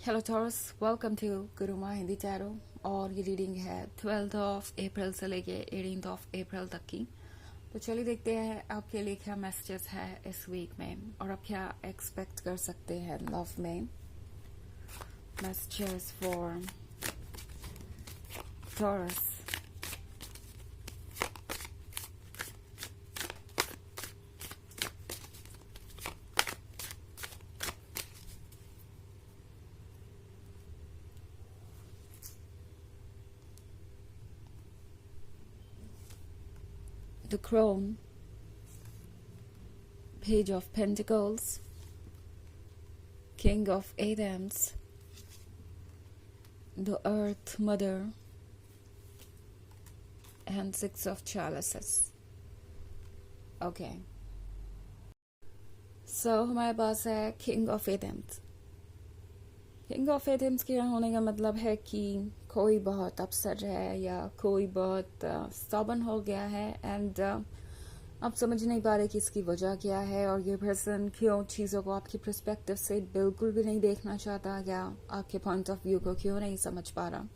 Hello Taurus, welcome to Guruma Hindi tarot. और ये reading है 12th ऑफ अप्रैल से लेके 18th ऑफ अप्रैल तक की। तो चलिए देखते हैं आपके लिए क्या मैसेजेस है इस वीक में और आप क्या एक्सपेक्ट कर सकते हैं लव में। Messages for taurus. The Crown, Page of Pentacles, King of Wands, the Earth Mother, and Six of Chalices. Okay. So हमारे पास है King of Wands. King of एथेम्स के होने का मतलब है कि कोई बहुत अपसेट है या कोई बहुत स्टबर्न हो गया है एंड आप समझ नहीं पा रहे कि इसकी वजह क्या है और ये पर्सन क्यों चीज़ों को आपके पर्सपेक्टिव से बिल्कुल भी नहीं देखना चाहता या आपके पॉइंट ऑफ व्यू को क्यों नहीं समझ पा रहा।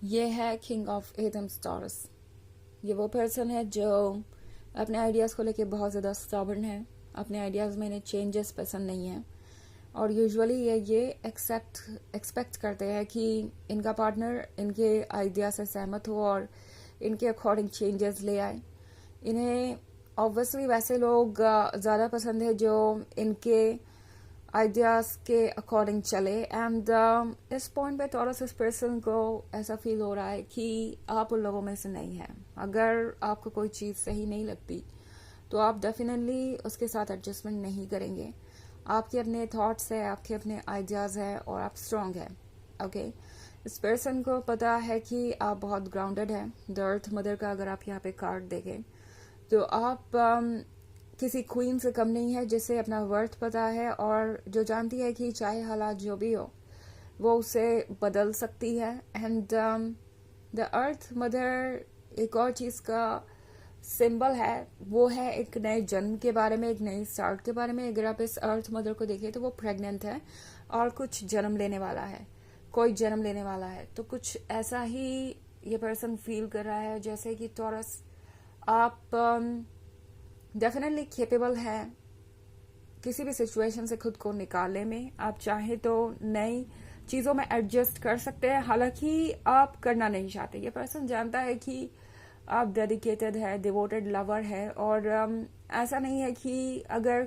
ये है किंग ऑफ एथेम्स टॉरस। ये वो पर्सन है जो अपने आइडियाज़ को लेके बहुत ज़्यादा स्टबर्न है। अपने आइडियाज़ में इन्हें चेंजेस पसंद नहीं है और यूजुअली ये एक्सपेक्ट करते हैं कि इनका पार्टनर इनके आइडिया से सहमत हो और इनके अकॉर्डिंग चेंजेस ले आए। इन्हें ऑब्वियसली वैसे लोग ज़्यादा पसंद है जो इनके आइडियाज़ के अकॉर्डिंग चले एंड इस पॉइंट पे टॉरस इस पर्सन को ऐसा फील हो रहा है कि आप उन लोगों में से नहीं हैं। अगर आपको कोई चीज़ सही नहीं लगती तो आप डेफिनेटली उसके साथ एडजस्टमेंट नहीं करेंगे। आपके अपने थॉट्स है, आपके अपने आइडियाज़ है और आप स्ट्रांग है। ओके इस पर्सन को पता है कि आप बहुत ग्राउंडेड है। द अर्थ मदर का अगर आप यहाँ पे कार्ड देखें तो आप किसी क्वीन से कम नहीं है जिसे अपना वर्थ पता है और जो जानती है कि चाहे हालात जो भी हो वो उसे बदल सकती है। एंड द अर्थ मदर एक और चीज़ का सिंबल है, वो है एक नए जन्म के बारे में, एक नई स्टार्ट के बारे में। अगर आप इस अर्थ मदर को देखें तो वो प्रेग्नेंट है और कुछ जन्म लेने वाला है, कोई जन्म लेने वाला है। तो कुछ ऐसा ही ये पर्सन फील कर रहा है जैसे कि टॉरस आप डेफिनेटली कैपेबल है किसी भी सिचुएशन से खुद को निकालने में। आप चाहे तो नई चीज़ों में एडजस्ट कर सकते हैं, हालांकि आप करना नहीं चाहते। ये पर्सन जानता है कि आप डेडिकेटेड है, डिवोटेड लवर है और ऐसा नहीं है कि अगर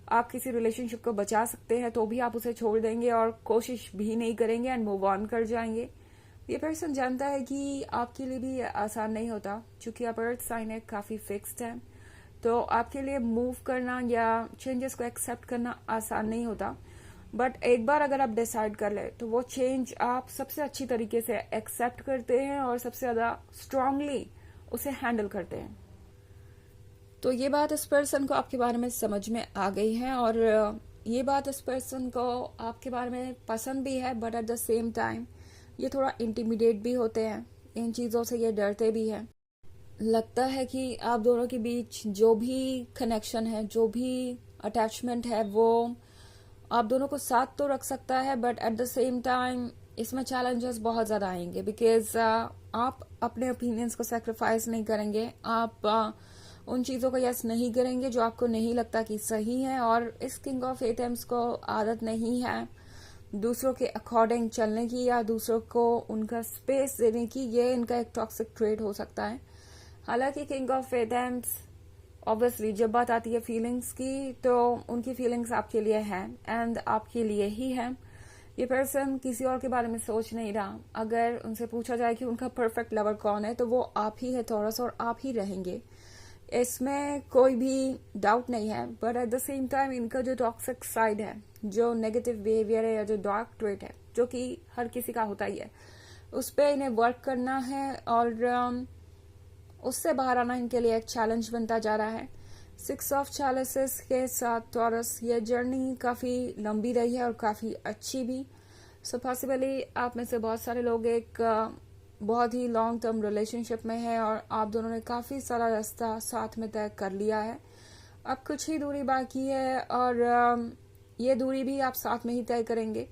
आप किसी रिलेशनशिप को बचा सकते हैं तो भी आप उसे छोड़ देंगे और कोशिश भी नहीं करेंगे एंड मूव ऑन कर जाएंगे। ये पर्सन जानता है कि आपके लिए भी आसान नहीं होता, क्योंकि आप अर्थ साइन है, काफ़ी फिक्स्ड है। तो आपके लिए मूव करना या चेंजेस को एक्सेप्ट करना आसान नहीं होता, बट एक बार अगर आप डिसाइड कर ले तो वो चेंज आप सबसे अच्छी तरीके से एक्सेप्ट करते हैं और सबसे ज़्यादा स्ट्रांगली उसे हैंडल करते हैं। तो ये बात इस पर्सन को आपके बारे में समझ में आ गई है और ये बात इस पर्सन को आपके बारे में पसंद भी है, but at the same time ये थोड़ा इंटिमिडेट भी होते हैं। इन चीज़ों से ये डरते भी हैं। लगता है कि आप दोनों के बीच जो भी कनेक्शन है, जो भी अटैचमेंट है, वो आप दोनों को साथ तो रख सकता है, but at the same time इसमें चैलेंजेस बहुत ज़्यादा आएंगे बिकॉज आप अपने ओपिनियंस को सेक्रीफाइस नहीं करेंगे। आप उन चीज़ों को यस नहीं करेंगे जो आपको नहीं लगता कि सही है। और इस किंग ऑफ एथेम्स को आदत नहीं है दूसरों के अकॉर्डिंग चलने की या दूसरों को उनका स्पेस देने की। ये इनका एक टॉक्सिक ट्रेड हो सकता है। हालांकि किंग ऑफ एथेम्स ऑब्वियसली जब बात आती है फीलिंग्स की तो उनकी फीलिंग्स आपके लिए हैं एंड आपके लिए ही है। ये पर्सन किसी और के बारे में सोच नहीं रहा। अगर उनसे पूछा जाए कि उनका परफेक्ट लवर कौन है तो वो आप ही है टॉरस, और आप ही रहेंगे, इसमें कोई भी डाउट नहीं है। But at the same time इनका जो टॉक्सिक साइड है, जो नेगेटिव बिहेवियर है या जो डार्क ट्रेट है, जो कि हर किसी का होता ही है, उस पर इन्हें वर्क करना है और उससे बाहर आना इनके लिए एक चैलेंज बनता जा रहा है। सिक्स ऑफ चैलेंजेस के साथ टॉरस ये जर्नी काफ़ी लंबी रही है और काफ़ी अच्छी भी। सो पॉसिबली आप में से बहुत सारे लोग एक बहुत ही लॉन्ग टर्म रिलेशनशिप में है और आप दोनों ने काफ़ी सारा रास्ता साथ में तय कर लिया है। अब कुछ ही दूरी बाकी है और ये दूरी भी आप साथ में ही तय करेंगे।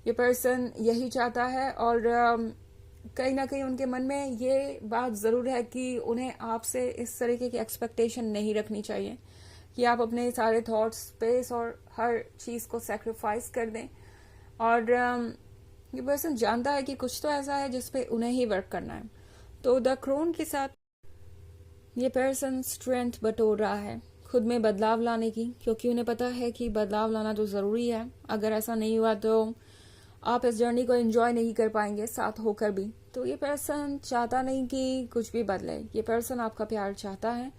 ये पर्सन यही चाहता है और कहीं ना कहीं उनके मन में ये बात जरूर है कि उन्हें आपसे इस तरीके की एक्सपेक्टेशन नहीं रखनी चाहिए कि आप अपने सारे थॉट्स स्पेस और हर चीज को सेक्रीफाइस कर दें। और ये पर्सन जानता है कि कुछ तो ऐसा है जिसपे उन्हें ही वर्क करना है। तो द क्रोन के साथ ये पर्सन स्ट्रेंथ बटोर रहा है खुद में बदलाव लाने की, क्योंकि उन्हें पता है कि बदलाव लाना तो जरूरी है। अगर ऐसा नहीं हुआ तो आप इस जर्नी को एंजॉय नहीं कर पाएंगे साथ होकर भी। तो ये पर्सन चाहता नहीं कि कुछ भी बदले। ये पर्सन आपका प्यार चाहता है,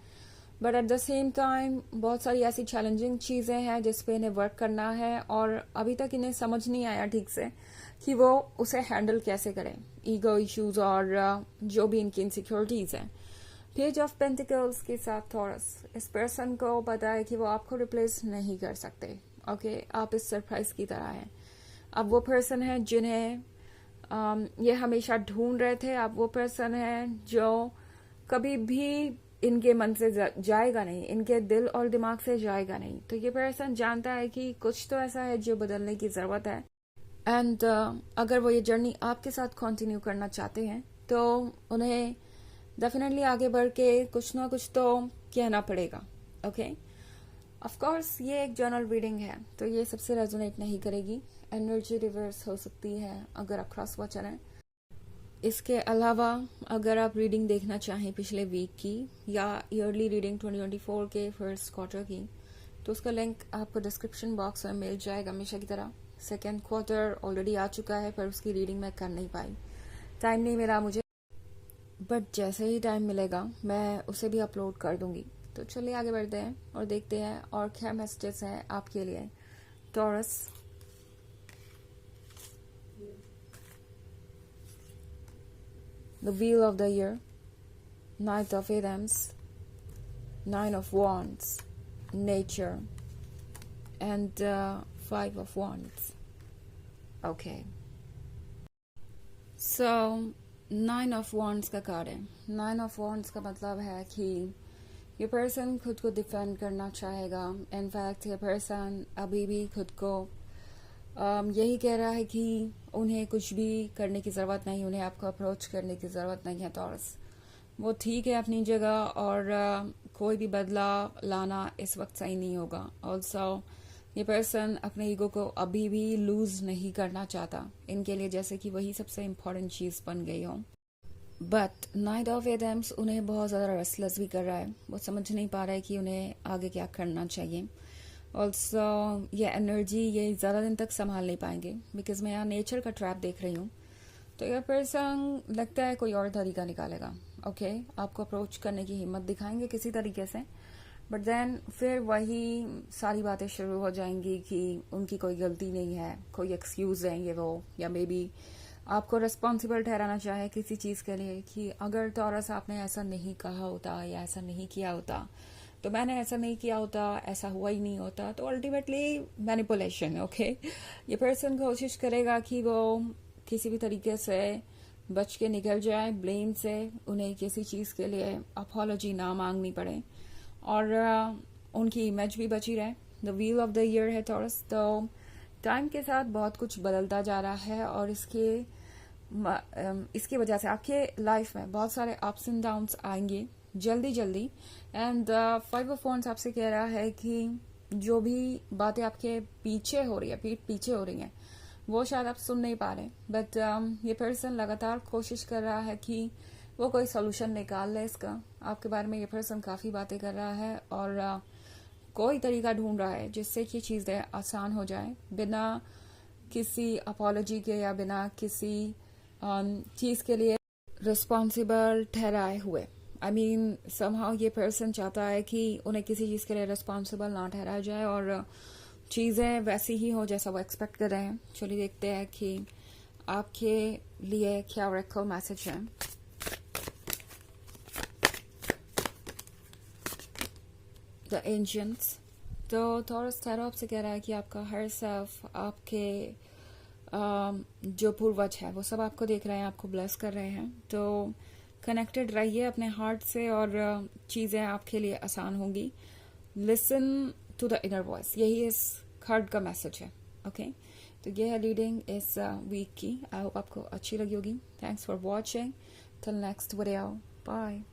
but at the same time बहुत सारी ऐसी चैलेंजिंग चीजें हैं जिसपे इन्हें वर्क करना है और अभी तक इन्हें समझ नहीं आया ठीक से कि वो उसे हैंडल कैसे करें, ईगो इश्यूज और जो भी इनकी इनसिक्योरिटीज हैं। पेज ऑफ पेंटिकल्स के साथ थॉरस, इस पर्सन को पता है कि वो आपको रिप्लेस नहीं कर सकते। ओके, आप इस सरप्राइज की तरह हैं। अब वो पर्सन है जिन्हें ये हमेशा ढूंढ रहे थे। अब वो पर्सन है जो कभी भी इनके मन से जाएगा नहीं, इनके दिल और दिमाग से जाएगा नहीं। तो ये पर्सन जानता है कि कुछ तो ऐसा है जो बदलने की जरूरत है। एंड अगर वो ये जर्नी आपके साथ कंटिन्यू करना चाहते हैं तो उन्हें डेफिनेटली आगे बढ़ के कुछ ना कुछ तो कहना पड़ेगा। ओके, ऑफ कोर्स ये एक जर्नल रीडिंग है तो ये सबसे रेजोनेट नहीं करेगी। एनर्जी रिवर्स हो सकती है अगर आप क्रॉस वॉचर हैं। इसके अलावा अगर आप रीडिंग देखना चाहें पिछले वीक की या ईयरली रीडिंग 2024 के फर्स्ट क्वार्टर की, तो उसका लिंक आपको डिस्क्रिप्शन बॉक्स में मिल जाएगा हमेशा की तरह। सेकेंड क्वार्टर ऑलरेडी आ चुका है पर उसकी रीडिंग मैं कर नहीं पाई, टाइम नहीं मिला मुझे, बट जैसे ही टाइम मिलेगा मैं उसे भी अपलोड कर दूंगी। तो चलिए आगे बढ़ते हैं और देखते हैं और क्या मैसेजेस हैं आपके लिए taurus. The Wheel of the Year, Knight of Items, Nine of Wands, Nature, and Five of Wands. Okay. So, Nine of Wands का कार्ड है। Nine of Wands का मतलब है कि ये पर्सन खुद को डिफेंड करना चाहेगा। इनफैक्ट ये पर्सन अभी भी खुद को यही कह रहा है कि उन्हें कुछ भी करने की ज़रूरत नहीं, उन्हें आपको अप्रोच करने की ज़रूरत नहीं है टॉरस। वो ठीक है अपनी जगह और कोई भी बदलाव लाना इस वक्त सही नहीं होगा। ऑल्सो ये पर्सन अपने ईगो को अभी भी लूज नहीं करना चाहता, इनके लिए जैसे कि वही सबसे इम्पोर्टेंट चीज़ बन गई हो। बट नाइट ऑफ एडम्स उन्हें बहुत ज़्यादा रेस्टलेस भी कर रहा है। वो समझ नहीं पा रहा है कि उन्हें आगे क्या करना चाहिए। ऑल्सो ये एनर्जी ये ज़्यादा दिन तक संभाल नहीं पाएंगे बिकॉज मैं यहाँ नेचर का ट्रैप देख रही हूँ। तो ये पर्सन लगता है कोई और तरीका निकालेगा। ओके, आपको अप्रोच करने की हिम्मत दिखाएंगे किसी तरीके से, बट देन फिर वही सारी बातें शुरू हो जाएंगी कि उनकी कोई गलती नहीं है, कोई एक्सक्यूज है ये वो, या मे बी आपको रिस्पॉन्सिबल ठहराना चाहे किसी चीज़ के लिए कि अगर टॉरस आपने ऐसा नहीं कहा होता या ऐसा नहीं किया होता तो मैंने ऐसा नहीं किया होता, ऐसा हुआ ही नहीं होता। तो अल्टीमेटली मैनिपुलेशन। ओके, ये पर्सन कोशिश करेगा कि वो किसी भी तरीके से बच के निकल जाए ब्लेम से, उन्हें किसी चीज़ के लिए अपॉलॉजी ना मांगनी पड़े और उनकी इमेज भी बची रहे। The wheel of the year है टॉरस। तो टाइम के साथ बहुत कुछ बदलता जा रहा है और इसकी वजह से आपके लाइफ में बहुत सारे अप्स एंड डाउन्स आएंगे जल्दी जल्दी। एंड फाइव ऑफ वॉन्ड्स आपसे कह रहा है कि जो भी बातें आपके पीछे हो रही है, पीठ पीछे हो रही हैं, वो शायद आप सुन नहीं पा रहे, बट ये पर्सन लगातार कोशिश कर रहा है कि वो कोई सोल्यूशन निकाल ले इसका। आपके बारे में ये पर्सन काफ़ी बातें कर रहा है और कोई तरीका ढूंढ रहा है जिससे कि चीज़ें आसान हो जाए बिना किसी अपॉलॉजी के या बिना किसी चीज़ के लिए रिस्पॉन्सिबल ठहराए हुए। आई मीन समहाउ ये पर्सन चाहता है कि उन्हें किसी चीज़ के लिए रिस्पॉन्सिबल ना ठहराया जाए और चीज़ें वैसी ही हो जैसा वो एक्सपेक्ट कर रहे हैं। चलिए देखते हैं कि आपके लिए क्या ऑरेकल मैसेज है। The ancients. तो टॉरस टैरो आपसे कह रहा है कि आपका हर सेल्फ, आपके जो पूर्वज है वो सब आपको देख रहे हैं, आपको ब्लेस कर रहे हैं। तो कनेक्टेड रहिए अपने हार्ट से और चीज़ें आपके लिए आसान होंगी। Listen to the inner voice, यही इस कार्ड का मैसेज है। ओके, तो ये है रीडिंग इस वीक की। आई होप आपको अच्छी लगी होगी। Thanks for watching. Till next video, bye.